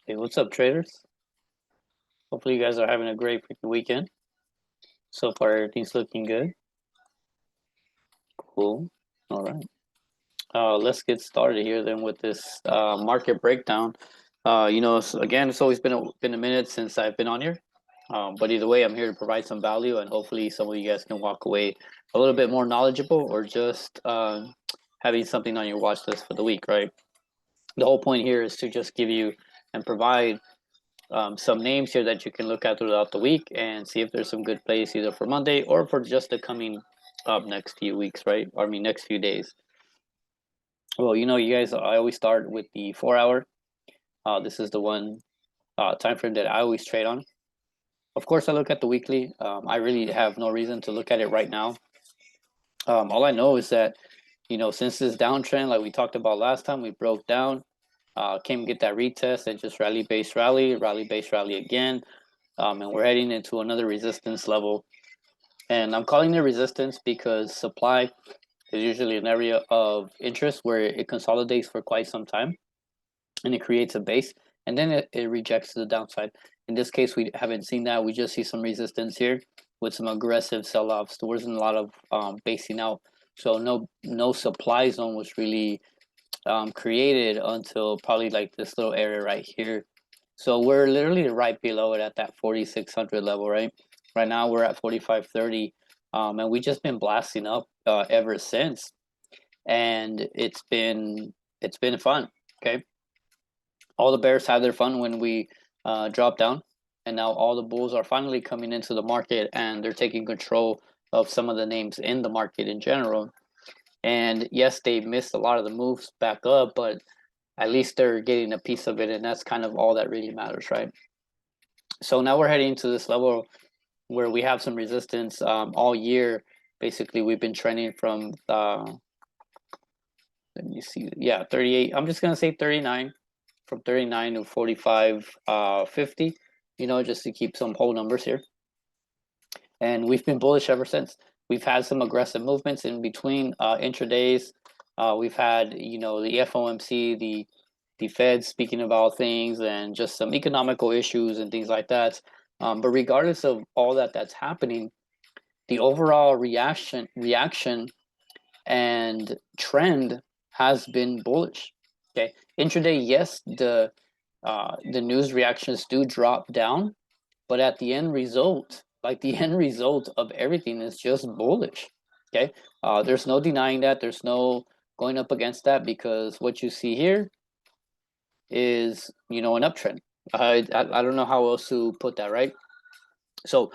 Hey, what's up, traders? Hopefully, you guys are having a great freaking weekend. So far, everything's looking good. Cool. All right. Let's get started here then with this market breakdown. Again, it's always been a minute since I've been on here. But either way, I'm here to provide some value, and hopefully, some of you guys can walk away a little bit more knowledgeable, or just having something on your watch list for the week, right? The whole point here is to just give you and provide some names here that you can look at throughout the week and see if there's some good plays either for Monday or for just the coming up next few weeks, right? I mean, next few days. Well, you guys, I always start with the 4 hour. This is the one time frame that I always trade on. Of course, I look at the weekly. I really have no reason to look at it right now. All I know is that, since this downtrend, like we talked about last time, we broke down, came get that retest and just rally base rally again. And we're heading into another resistance level. And I'm calling it resistance because supply is usually an area of interest where it consolidates for quite some time and it creates a base and then it rejects the downside. In this case, we haven't seen that. We just see some resistance here with some aggressive sell-offs. There wasn't a lot of basing out. So no supply zone was really created until probably like this little area right here. So we're literally right below it at that 4,600 level, right? Right now we're at 4,530, and we just been blasting up ever since, and it's been fun. Okay, all the bears have their fun when we drop down, and now all the bulls are finally coming into the market, and they're taking control of some of the names in the market in general. And yes, they missed a lot of the moves back up, but at least they're getting a piece of it, and that's kind of all that really matters, right? So now we're heading to this level where we have some resistance all year. Basically, we've been trending from let me see, yeah, 38. I'm just gonna say 39, from 39 to 45, 50. Just to keep some whole numbers here. And we've been bullish ever since. We've had some aggressive movements in between intradays. We've had the FOMC, the Fed speaking about things, and just some economical issues and things like that. But regardless of all that's happening, the overall reaction and trend has been bullish. Okay, intraday, yes, the news reactions do drop down, but at the end result, like the end result of everything is just bullish. Okay, there's no denying that. There's no going up against that because what you see here is an uptrend. I don't know how else to put that, right? So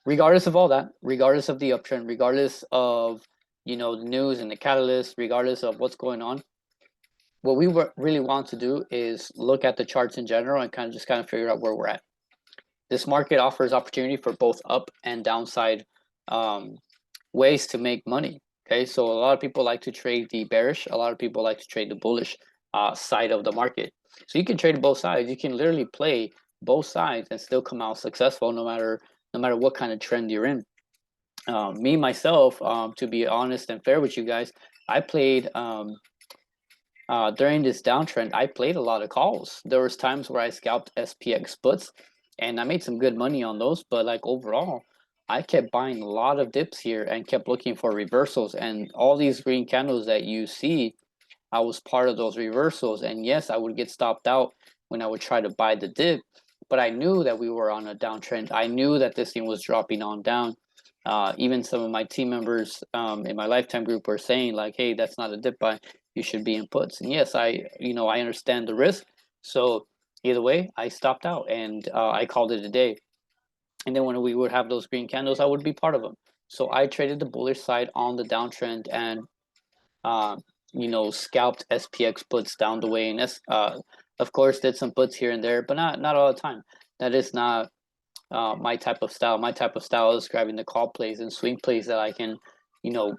regardless of all that, regardless of the uptrend, regardless of the news and the catalyst, regardless of what's going on, what we really want to do is look at the charts in general and kind of figure out where we're at. This market offers opportunity for both up and downside um, ways to make money. Okay, so a lot of people like to trade the bearish, a lot of people like to trade the bullish side of the market. So you can trade both sides. You can literally play both sides and still come out successful, no matter what kind of trend you're in. Me myself, to be honest and fair with you guys, I played during this downtrend. I played a lot of calls. There was times where I scalped SPX puts, and I made some good money on those. But like overall, I kept buying a lot of dips here and kept looking for reversals. And all these green candles that you see, I was part of those reversals. And yes, I would get stopped out when I would try to buy the dip, but I knew that we were on a downtrend. I knew that this thing was dropping on down. Even some of my team members in my lifetime group were saying like, "Hey, that's not a dip buy. You should be in puts." And yes, I understand the risk. So either way, I stopped out and I called it a day. And then when we would have those green candles, I would be part of them. So I traded the bullish side on the downtrend and uh, scalped SPX puts down the way, and of course did some puts here and there, but not all the time. That is not my type of style. My type of style is grabbing the call plays and swing plays that I can, you know,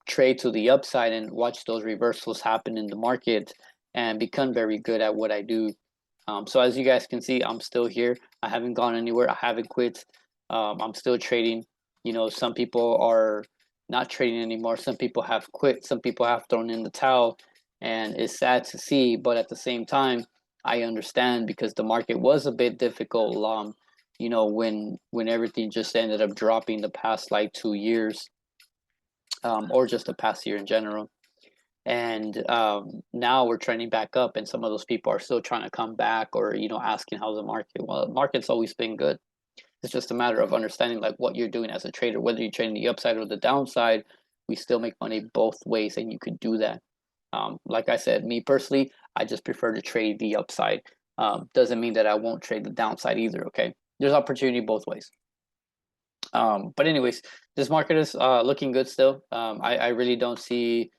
trade to the upside and watch those reversals happen in the market and become very good at what I do. So as you guys can see, I'm still here. I haven't gone anywhere. I haven't quit. I'm still trading. Some people are not trading anymore. Some people have quit. Some people have thrown in the towel, and it's sad to see. But at the same time, I understand because the market was a bit difficult. You know, when everything just ended up dropping the past like 2 years, or just the past year in general. And now we're trending back up, and some of those people are still trying to come back, or asking how's the market. Well, the market's always been good. It's just a matter of understanding like what you're doing as a trader, whether you're trading the upside or the downside. We still make money both ways, and you could do that. Like I said, me personally, I just prefer to trade the upside. Doesn't mean that I won't trade the downside either. Okay, there's opportunity both ways. But anyways, this market is looking good still. I really don't see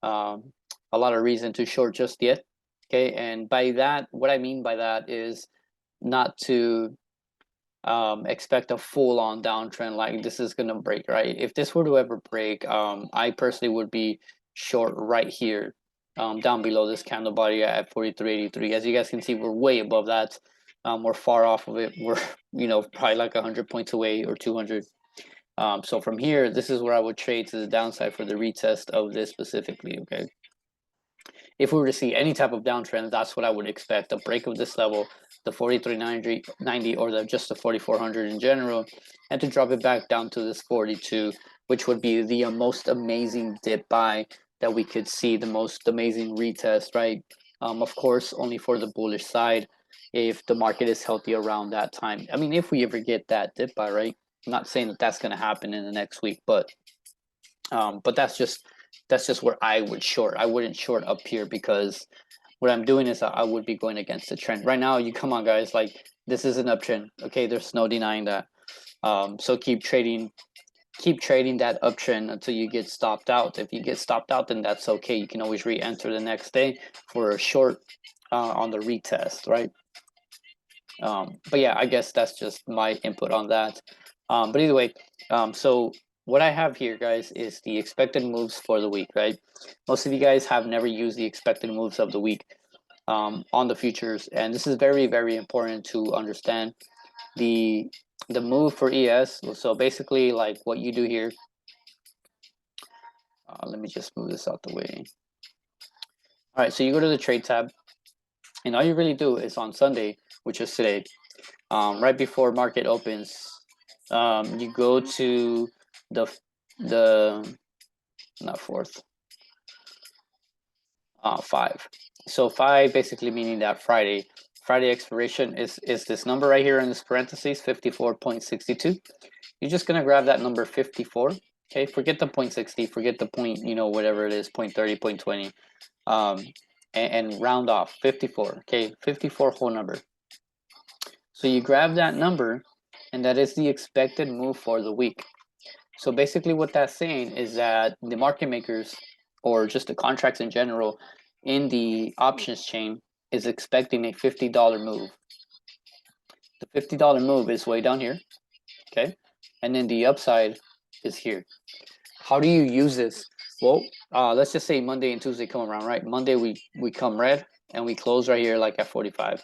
um, a lot of reason to short just yet. Okay, and by that, what I mean by that is not to expect a full-on downtrend like this is gonna break, right? If this were to ever break, I personally would be short right here, down below this candle body at 43.83. As you guys can see, we're way above that. We're far off of it. We're probably like 100 points away or 200. So from here, this is where I would trade to the downside for the retest of this specifically. Okay, if we were to see any type of downtrend, that's what I would expect: a break of this level, the 43.90, or just the 4400 in general, and to drop it back down to this 42, which would be the most amazing dip buy that we could see, the most amazing retest, right? Of course, only for the bullish side if the market is healthy around that time. I mean, if we ever get that dip buy, right? I'm not saying that that's going to happen in the next week, but that's just where I would short. I wouldn't short up here because what I'm doing is I would be going against the trend. Right now, you come on, guys, like this is an uptrend. Okay, there's no denying that. So keep trading that uptrend until you get stopped out. If you get stopped out, then that's okay. You can always re-enter the next day for a short on the retest, right? But yeah, I guess that's just my input on that. But either way, so what I have here, guys, is the expected moves for the week, right? Most of you guys have never used the expected moves of the week on the futures, and this is very, very important to understand the move for ES. So basically, like what you do here. Let me just move this out the way. All right, so you go to the trade tab, and all you really do is on Sunday, which is today, right before market opens, you go to the not fourth, 5. So 5 basically meaning that Friday expiration is this number right here in this parentheses, 54.62. You're just gonna grab that number 54. Okay, forget the 0.60, forget the point, whatever it is, 0.30, 0.20, and round off 54. Okay, 54 whole number. So you grab that number, and that is the expected move for the week. So basically what that's saying is that the market makers, or just the contracts in general, in the options chain is expecting a $50 move. The $50 move is way down here, okay? And then the upside is here. How do you use this? Well, let's just say Monday and Tuesday come around, right? Monday we come red, and we close right here like at 45.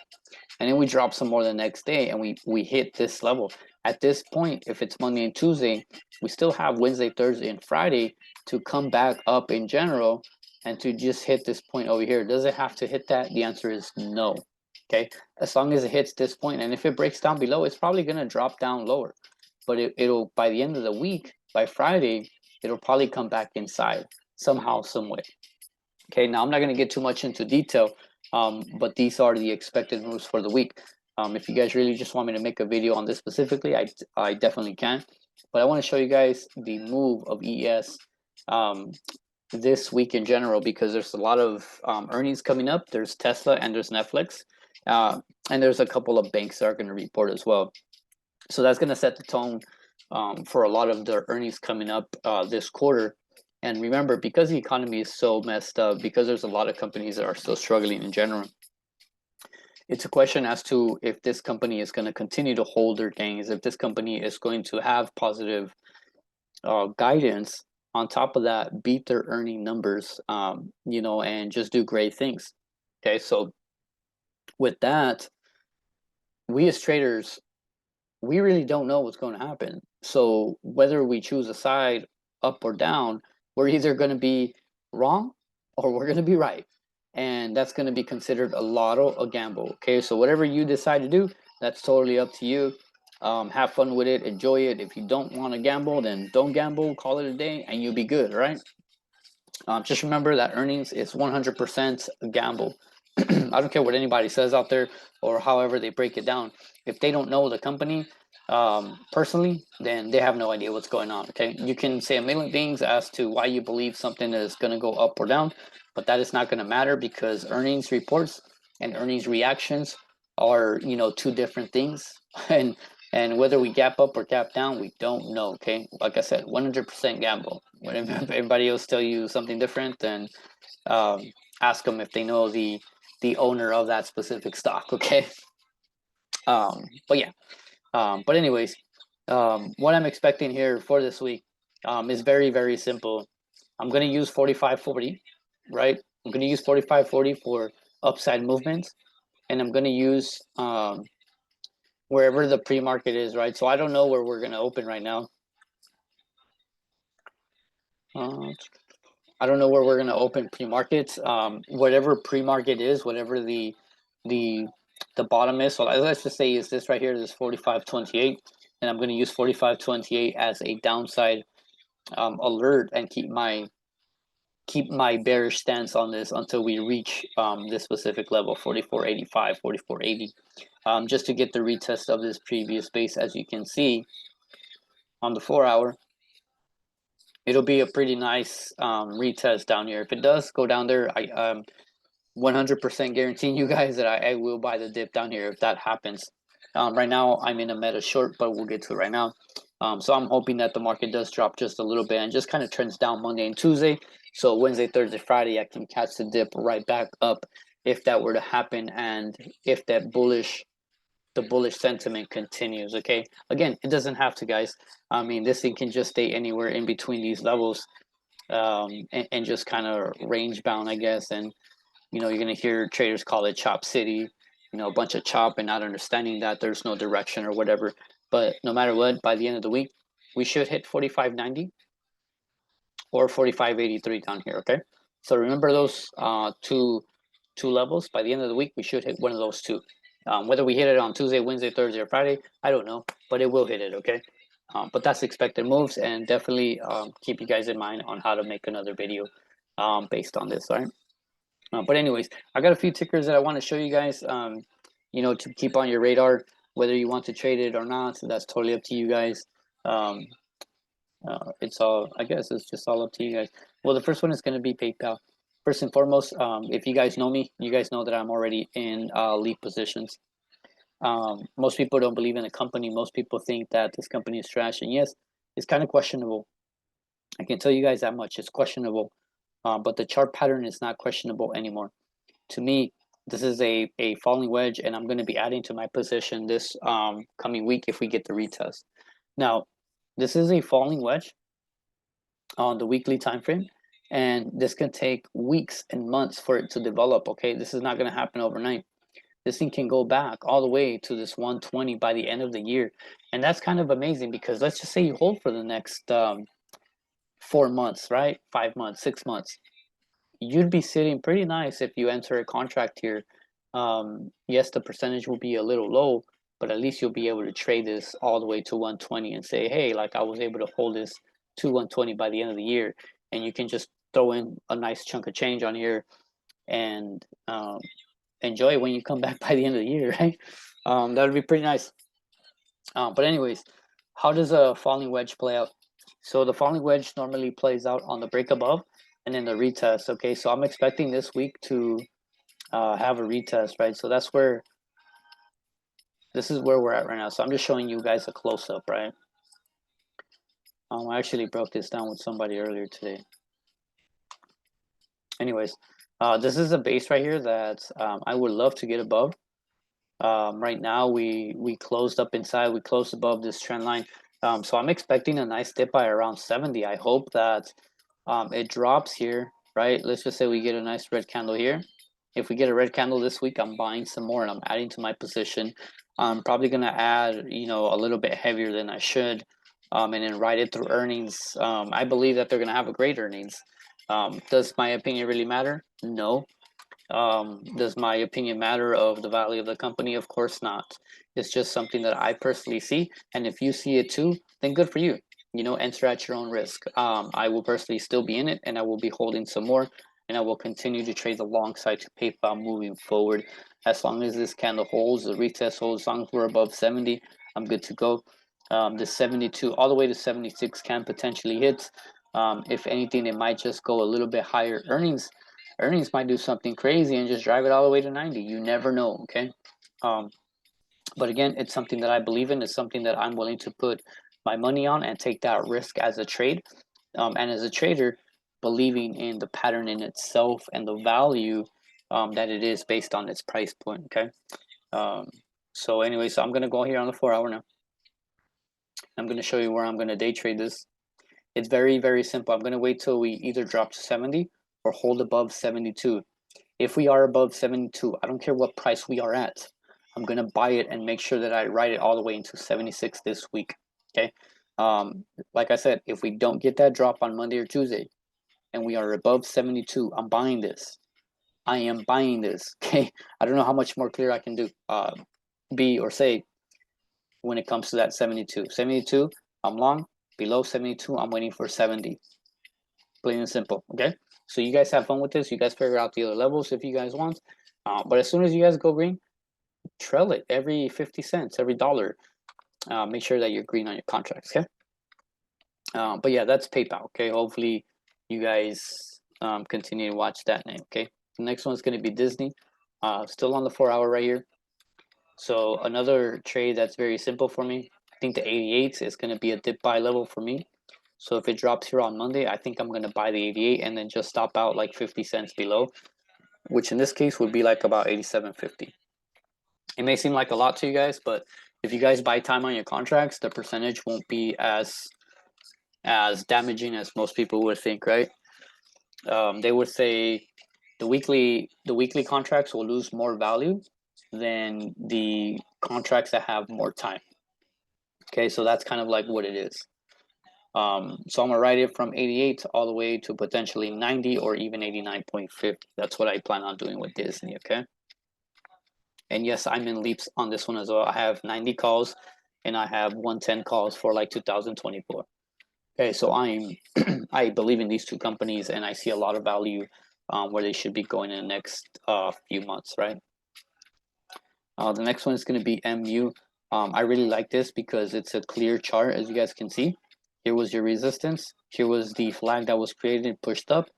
And then we drop some more the next day, and we hit this level. At this point, if it's Monday and Tuesday, we still have Wednesday, Thursday, and Friday to come back up in general and to just hit this point over here. Does it have to hit that? The answer is no. Okay, as long as it hits this point, and if it breaks down below, it's probably going to drop down lower. But it'll, by the end of the week, by Friday, it'll probably come back inside somehow, some way. Okay, now I'm not going to get too much into detail, but these are the expected moves for the week. If you guys really just want me to make a video on this specifically, I definitely can. But I want to show you guys the move of ES this week in general, because there's a lot of earnings coming up. There's Tesla and there's Netflix, and there's a couple of banks that are going to report as well. So that's going to set the tone for a lot of the earnings coming up this quarter. And remember, because the economy is so messed up, because there's a lot of companies that are still struggling in general, it's a question as to if this company is going to continue to hold their gains, if this company is going to have positive guidance. On top of that, beat their earning numbers, and just do great things. Okay, so with that, we as traders, we really don't know what's going to happen. So whether we choose a side up or down, we're either going to be wrong or we're going to be right. and that's going to be considered a lotto, a gamble. Okay, so whatever you decide to do, that's totally up to you. Have fun with it, enjoy it. If you don't want to gamble, then don't gamble, call it a day, and you'll be good, right? Just remember that earnings is 100% a gamble. I don't care what anybody says out there or however they break it down. If they don't know the company personally, then they have no idea what's going on. Okay, you can say a million things as to why you believe something is going to go up or down, but that is not going to matter because earnings reports and earnings reactions are, you know, two different things. And whether we gap up or gap down, we don't know. Okay, like I said, 100% gamble. When everybody else tell you something different, then um, ask them if they know the owner of that specific stock. Okay. But yeah. But anyways, what I'm expecting here for this week is very, very simple. I'm gonna use 4540, right? I'm gonna use 4540 for upside movements, and I'm gonna use wherever the pre-market is, right? So I don't know where we're gonna open right now. I don't know where we're gonna open pre-markets. Whatever pre-market is, whatever the the bottom is. So let's just say is this right here, this 4528, and I'm gonna use 4528 as a downside alert and keep my bearish stance on this until we reach this specific level, 4485, 4480, just to get the retest of this previous base. As you can see on the 4-hour, it'll be a pretty nice retest down here. If it does go down there, I 100% guaranteeing you guys that I will buy the dip down here if that happens. Right now, I'm in a meta short, but we'll get to it right now. So I'm hoping that the market does drop just a little bit and just kind of trends down Monday and Tuesday. So Wednesday, Thursday, Friday, I can catch the dip right back up if that were to happen, and if that the bullish sentiment continues. Okay, again, it doesn't have to, guys. I mean, this thing can just stay anywhere in between these levels, and just kind of range bound, I guess. And you know, you're gonna hear traders call it chop city, you know, a bunch of chop and not understanding that there's no direction or whatever. But no matter what, by the end of the week, we should hit 45.90 or 45.83 down here. Okay, so remember those two levels. By the end of the week, we should hit one of those two. Whether we hit it on Tuesday, Wednesday, Thursday, or Friday, I don't know, but it will hit it. Okay. But that's expected moves, and definitely keep you guys in mind on how to make another video based on this. All right. But anyways, I got a few tickers that I want to show you guys, you know, to keep on your radar, whether you want to trade it or not. So that's totally up to you guys. Um, it's all, I guess it's just all up to you guys. Well, the first one is going to be PayPal. First and foremost, if you guys know me, you guys know that I'm already in lead positions. Most people don't believe in the company. Most people think that this company is trash. And yes, it's kind of questionable. I can tell you guys that much. It's questionable. But the chart pattern is not questionable anymore. To me, this is a falling wedge, and I'm going to be adding to my position this coming week if we get the retest. Now, this is a falling wedge on the weekly time frame, and this can take weeks and months for it to develop. Okay, this is not going to happen overnight. This thing can go back all the way to this 120 by the end of the year, and that's kind of amazing because let's just say you hold for the next 4 months, right? 5 months, 6 months. You'd be sitting pretty nice if you enter a contract here. Yes, the percentage will be a little low, but at least you'll be able to trade this all the way to 120 and say, hey, like I was able to hold this to 120 by the end of the year. And you can just throw in a nice chunk of change on here and enjoy it when you come back by the end of the year, right? That would be pretty nice. But anyways, how does a falling wedge play out? So the falling wedge normally plays out on the break above and then the retest. Okay, so I'm expecting this week to have a retest, right? So that's where this is where we're at right now. So I'm just showing you guys a close up, right? I actually broke this down with somebody earlier today. Anyways, this is a base right here that I would love to get above. Right now we closed up inside. We closed above this trend line. So I'm expecting a nice dip by around 70. I hope that it drops here, right? Let's just say we get a nice red candle here. If we get a red candle this week, I'm buying some more and I'm adding to my position. I'm probably going to add, you know, a little bit heavier than I should, and then ride it through earnings. I believe that they're going to have a great earnings. Does my opinion really matter? No. Does my opinion matter of the value of the company? Of course not. It's just something that I personally see, and if you see it too, then good for you. You know, enter at your own risk. I will personally still be in it, and I will be holding some more, and I will continue to trade alongside to PayPal moving forward. As long as this candle holds, the retest holds, as long as we're above 70, I'm good to go. The 72 all the way to 76 can potentially hit. If anything, it might just go a little bit higher. Earnings might do something crazy and just drive it all the way to 90. You never know, okay? But again, it's something that I believe in. It's something that I'm willing to put my money on and take that risk as a trade. And as a trader, believing in the pattern in itself and the value that it is based on its price point, okay? So anyway, so I'm going to go here on the 4 hour now. I'm going to show you where I'm going to day trade this. It's very, very simple. I'm going to wait till we either drop to 70 or hold above 72. If we are above 72, I don't care what price we are at. I'm going to buy it and make sure that I ride it all the way into 76 this week. Okay. Like I said, if we don't get that drop on Monday or Tuesday and we are above 72, I'm buying this. I am buying this. Okay. I don't know how much more clear I can do, be or say when it comes to that 72. 72, I'm long. Below 72, I'm waiting for 70. Plain and simple. Okay. So you guys have fun with this. You guys figure out the other levels if you guys want. But as soon as you guys go green, trail it every 50 cents, every dollar. Make sure that you're green on your contracts. Okay. But yeah, that's PayPal. Okay. Hopefully you guys continue to watch that name. Okay. The next one's going to be Disney. Still on the 4 hour right here. So another trade that's very simple for me. I think the 88 is going to be a dip buy level for me. So if it drops here on Monday, I think I'm going to buy the 88 and then just stop out like 50 cents below, which in this case would be like about 87.50. It may seem like a lot to you guys, but if you guys buy time on your contracts, the percentage won't be as damaging as most people would think, right? They would say the weekly contracts will lose more value than the contracts that have more time. Okay, so that's kind of like what it is. So I'm gonna write it from 88 all the way to potentially 90 or even 89.50. That's what I plan on doing with Disney, okay? And yes, I'm in leaps on this one as well. I have 90 calls and I have 110 calls for like 2024. Okay, so I believe in these two companies and I see a lot of value where they should be going in the next few months, right? The next one is going to be MU. I really like this because it's a clear chart, as you guys can see. Here was your resistance. Here was the flag that was created, pushed up,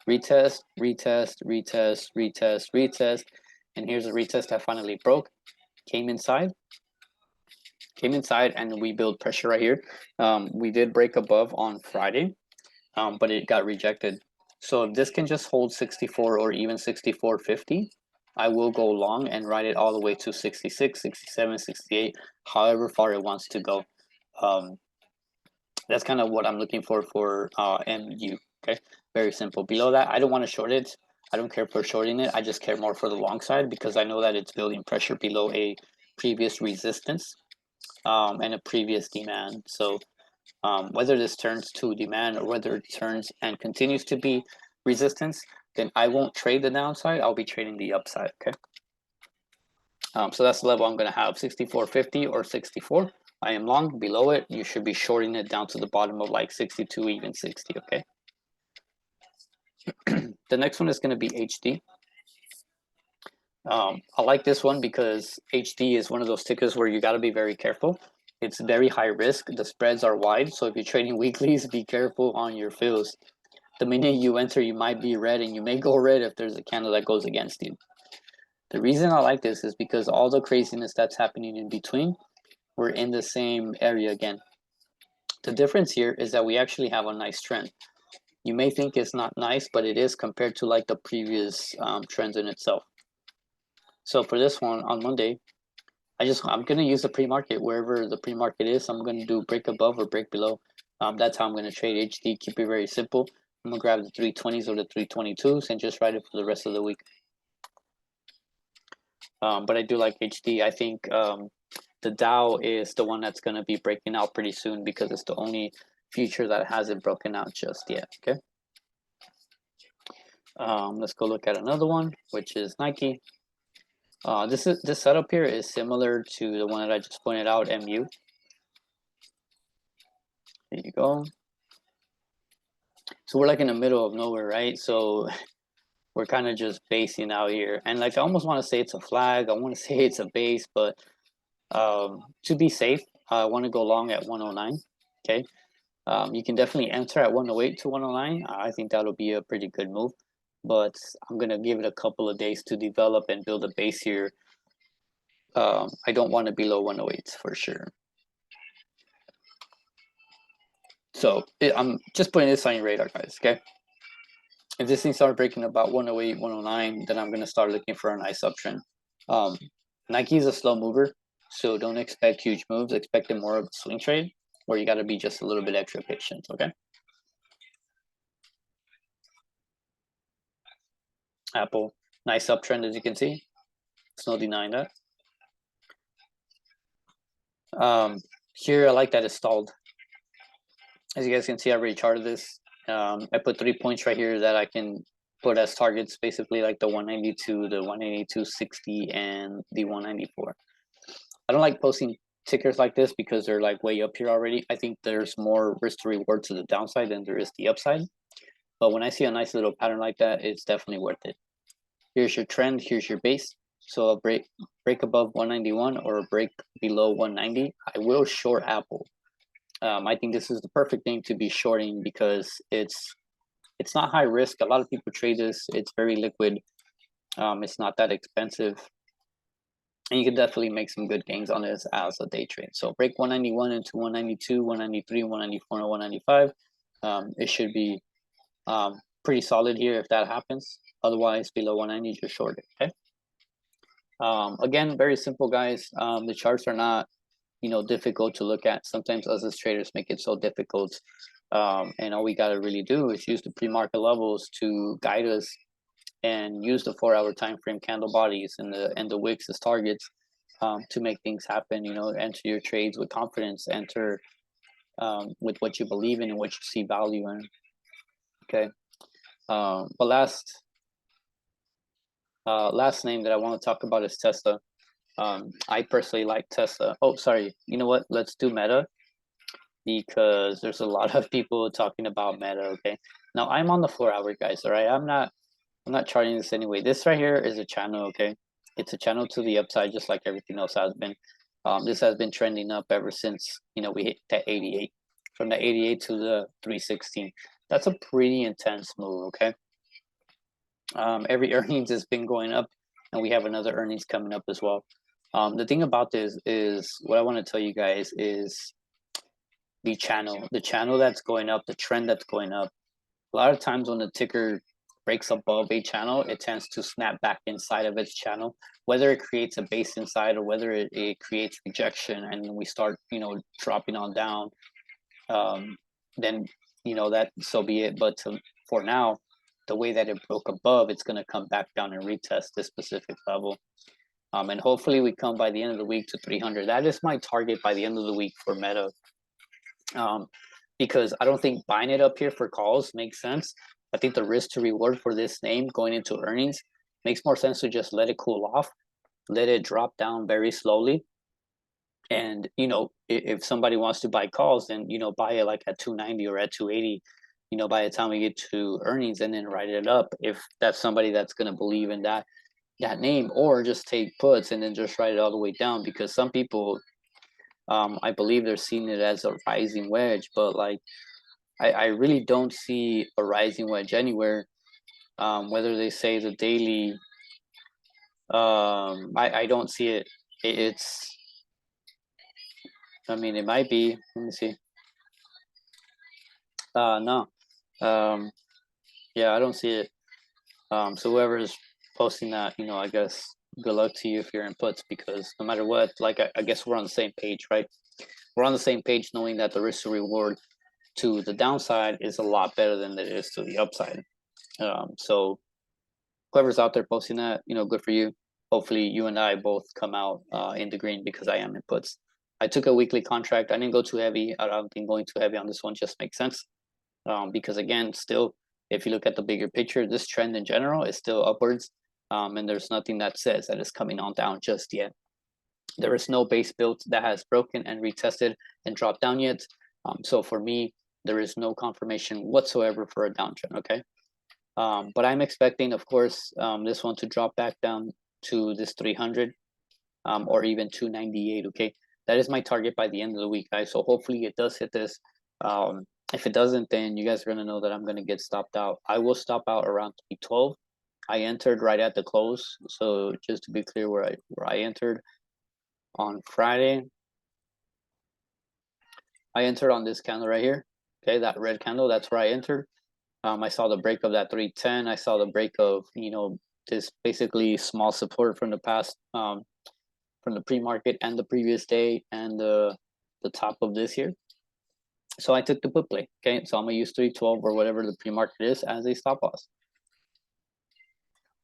retest, retest, retest, retest, retest. And here's a retest that finally broke, came inside, and we build pressure right here. We did break above on Friday, but it got rejected. So if this can just hold 64 or even 64.50, I will go long and ride it all the way to 66, 67, 68, however far it wants to go. That's kind of what I'm looking for MU. Okay, very simple. Below that, I don't want to short it. I don't care for shorting it. I just care more for the long side because I know that it's building pressure below a previous resistance and a previous demand. So whether this turns to demand or whether it turns and continues to be resistance, then I won't trade the downside. I'll be trading the upside. Okay. So that's the level I'm going to have 64.50 or 64. I am long. Below it, you should be shorting it down to the bottom of like 62, even 60. Okay. The next one is going to be HD. I like this one because HD is one of those tickers where you got to be very careful. It's very high risk. The spreads are wide. So if you're trading weeklies, be careful on your fills. The minute you enter, you might be red and you may go red if there's a candle that goes against you. The reason I like this is because all the craziness that's happening in between, we're in the same area again. The difference here is that we actually have a nice trend. You may think it's not nice, but it is compared to like the previous trends in itself. So for this one on Monday, I'm going to use the pre-market wherever the pre-market is. I'm going to do break above or break below. That's how I'm going to trade HD. Keep it very simple. I'm going to grab the 320s or the 322s and just ride it for the rest of the week. But I do like HD. I think the Dow is the one that's going to be breaking out pretty soon because it's the only future that hasn't broken out just yet. Okay. Let's go look at another one, which is Nike. This setup here is similar to the one that I just pointed out, MU. There you go. So we're like in the middle of nowhere, right? So we're kind of just basing out here, and like I almost want to say it's a flag. I want to say it's a base, but to be safe, I want to go long at 109. Okay. You can definitely enter at 108 to 109. I think that'll be a pretty good move, but I'm gonna give it a couple of days to develop and build a base here. I don't want to be below 108 for sure. So I'm just putting this on your radar, guys. Okay. If this thing started breaking about 108, 109, then I'm gonna start looking for a nice uptrend. Nike is a slow mover, so don't expect huge moves. Expect it more of a swing trade, where you got to be just a little bit extra patient. Okay. Apple, nice uptrend as you can see. There's no denying that. Here I like that it's stalled. As you guys can see, I already charted this. I put 3 points right here that I can put as targets, basically like the 192, the 182.60, and the 194. I don't like posting tickers like this because they're like way up here already. I think there's more risk to reward to the downside than there is the upside. But when I see a nice little pattern like that, it's definitely worth it. Here's your trend, here's your base. So a break above 191 or a break below 190. I will short Apple. I think this is the perfect thing to be shorting because it's not high risk. A lot of people trade this. It's very liquid. It's not that expensive. And you can definitely make some good gains on this as a day trade. So break 191 into 192, 193, 194, and 195. It should be pretty solid here if that happens. Otherwise, below 190, just short it. Okay. Again, very simple, guys. The charts are not, difficult to look at. Sometimes us as traders make it so difficult. And all we got to really do is use the pre-market levels to guide us and use the 4-hour time frame candle bodies and the wicks as targets to make things happen. Enter your trades with confidence. Enter with what you believe in and what you see value in. Okay. But last name that I want to talk about is Tesla. I personally like Tesla. Oh, sorry. You know what? Let's do Meta because there's a lot of people talking about Meta. Okay. Now I'm on the 4-hour, guys. All right. I'm not charting this anyway. This right here is a channel. Okay. It's a channel to the upside, just like everything else has been. This has been trending up ever since we hit that 88. From the 88 to the 316. That's a pretty intense move. Okay. Every earnings has been going up, and we have another earnings coming up as well. The thing about this is what I want to tell you guys is the channel that's going up, the trend that's going up. A lot of times when the ticker breaks above a channel, it tends to snap back inside of its channel, whether it creates a base inside or whether it creates rejection and we start, dropping on down, then, that so be it. But for now, the way that it broke above, it's going to come back down and retest this specific level. And hopefully we come by the end of the week to 300. That is my target by the end of the week for Meta. Because I don't think buying it up here for calls makes sense. I think the risk to reward for this name going into earnings makes more sense to just let it cool off, let it drop down very slowly. And, if somebody wants to buy calls, then, buy it like at 290 or at 280, by the time we get to earnings and then write it up. If that's somebody that's going to believe in that name, or just take puts and then just write it all the way down, because some people, I believe they're seeing it as a rising wedge, but like, I really don't see a rising wedge anywhere. Whether they say the daily, I don't see it. It's, I mean, it might be. Let me see. No. Yeah, I don't see it. So whoever's posting that, I guess good luck to you if you're in puts, because no matter what, like I guess we're on the same page, right? We're on the same page, knowing that the risk to reward to the downside is a lot better than it is to the upside. So whoever's out there posting that, good for you. Hopefully you and I both come out in the green, because I am in puts. I took a weekly contract. I didn't go too heavy. I don't think going too heavy on this one just makes sense. Because again, still, if you look at the bigger picture, this trend in general is still upwards, and there's nothing that says that it's coming on down just yet. There is no base build that has broken and retested and dropped down yet. So for me, there is no confirmation whatsoever for a downtrend, okay? But I'm expecting, of course, this one to drop back down to this 300 or even 298, okay? That is my target by the end of the week, guys. So hopefully it does hit this. If it doesn't, then you guys are going to know that I'm going to get stopped out. I will stop out around 312. I entered right at the close. So just to be clear, where I entered on Friday, I entered on this candle right here. Okay, that red candle, that's where I entered. I saw the break of that 310. I saw the break of, you know, this basically small support from the past, from the pre-market and the previous day and the top of this here. So I took the put play. Okay, so I'm gonna use 312 or whatever the pre-market is as a stop loss.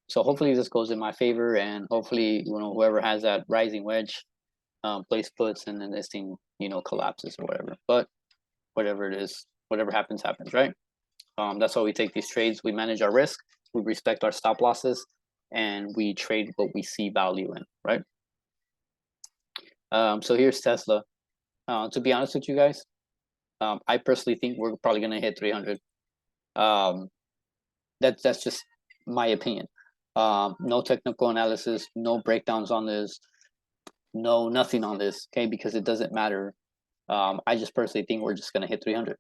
So hopefully this goes in my favor, and hopefully, you know, whoever has that rising wedge place puts, and then this thing, you know, collapses or whatever. But whatever it is, whatever happens, right? That's why we take these trades. We manage our risk, we respect our stop losses, and we trade what we see value in, right? So here's Tesla. To be honest with you guys, I personally think we're probably gonna hit 300. That's just my opinion. No technical analysis, no breakdowns on this, nothing on this, okay? Because it doesn't matter. I just personally think we're just gonna hit 300.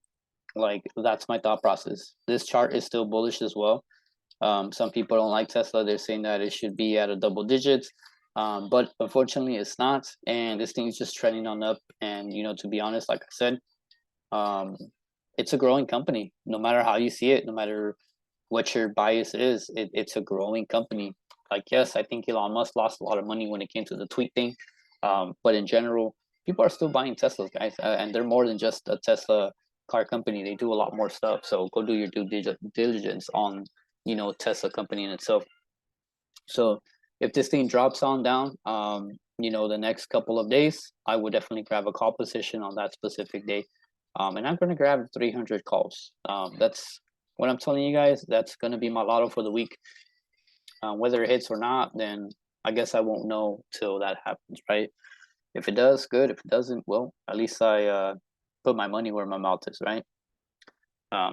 Like, that's my thought process. This chart is still bullish as well. Some people don't like Tesla. They're saying that it should be at a double digits, but unfortunately it's not, and this thing is just trending on up. And, you know, to be honest, like I said, it's a growing company. No matter how you see it, no matter what your bias is, it's a growing company. Like, yes, I think Elon Musk lost a lot of money when it came to the tweet thing, but in general, people are still buying Teslas, guys, and they're more than just a Tesla car company. They do a lot more stuff. So go do your due diligence on, you know, Tesla company in itself. So if this thing drops on down, you know, the next couple of days, I would definitely grab a call position on that specific day. And I'm going to grab 300 calls. That's what I'm telling you guys. That's going to be my lotto for the week. Whether it hits or not, then I guess I won't know till that happens, right? If it does, good. If it doesn't, well, at least I put my money where my mouth is, right?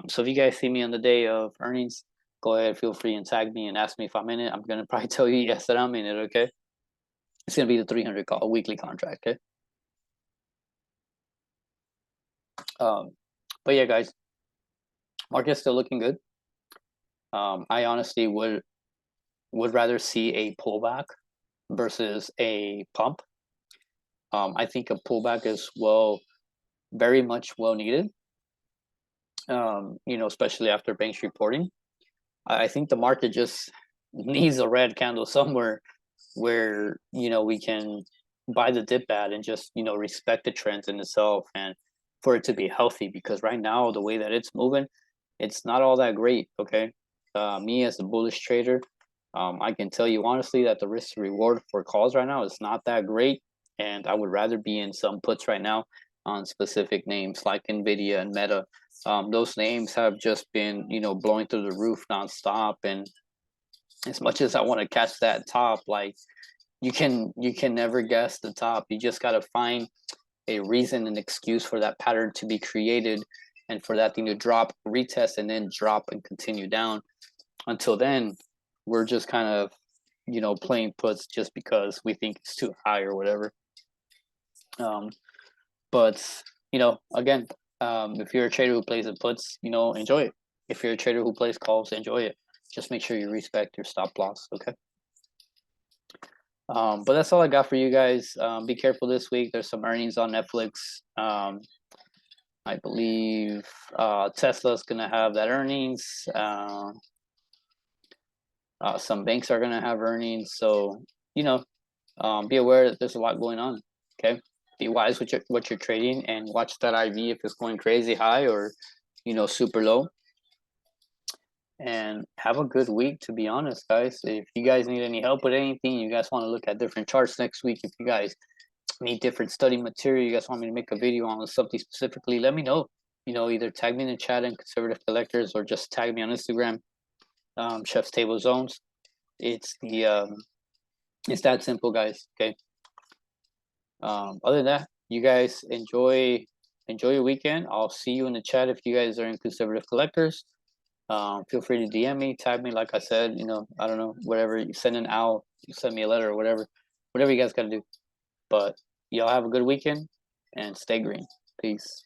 So if you guys see me on the day of earnings, go ahead, feel free and tag me and ask me if I'm in it. I'm going to probably tell you yes that I'm in it, okay? It's going to be the 300 call, weekly contract, okay? But yeah, guys, market's still looking good. I honestly would rather see a pullback versus a pump. I think a pullback is very much well needed. You know, especially after banks reporting. I think the market just needs a red candle somewhere where, you know, we can buy the dip at and just, you know, respect the trends in itself and for it to be healthy, because right now the way that it's moving, it's not all that great, okay? Me as a bullish trader, I can tell you honestly that the risk to reward for calls right now is not that great, and I would rather be in some puts right now on specific names like Nvidia and Meta. Those names have just been, you know, blowing through the roof nonstop, and as much as I want to catch that top, like, you can never guess the top. You just got to find a reason, an excuse for that pattern to be created, and for that thing to drop, retest, and then drop and continue down. Until then, we're just kind of, you know, playing puts just because we think it's too high or whatever. But, you know, again, if you're a trader who plays the puts, you know, enjoy it. If you're a trader who plays calls, enjoy it. Just make sure you respect your stop loss, okay? But that's all I got for you guys. Be careful this week. There's some earnings on Netflix. I believe Tesla's gonna have that earnings. Some banks are gonna have earnings. So, you know, be aware that there's a lot going on. Okay, be wise with what you're trading, and watch that IV if it's going crazy high or, you know, super low. And have a good week, to be honest, guys. If you guys need any help with anything, you guys want to look at different charts next week, if you guys need different study material, you guys want me to make a video on something specifically, let me know. either tag me in the chat in Conservative Collectors or just tag me on Instagram, Chef's Table Zones. It's that simple, guys. Okay. Other than that, you guys enjoy your weekend. I'll see you in the chat if you guys are in Conservative Collectors. Feel free to DM me, tag me, like I said, I don't know, whatever, you send an owl, you send me a letter or whatever you guys got to do. But y'all have a good weekend and stay green. Peace.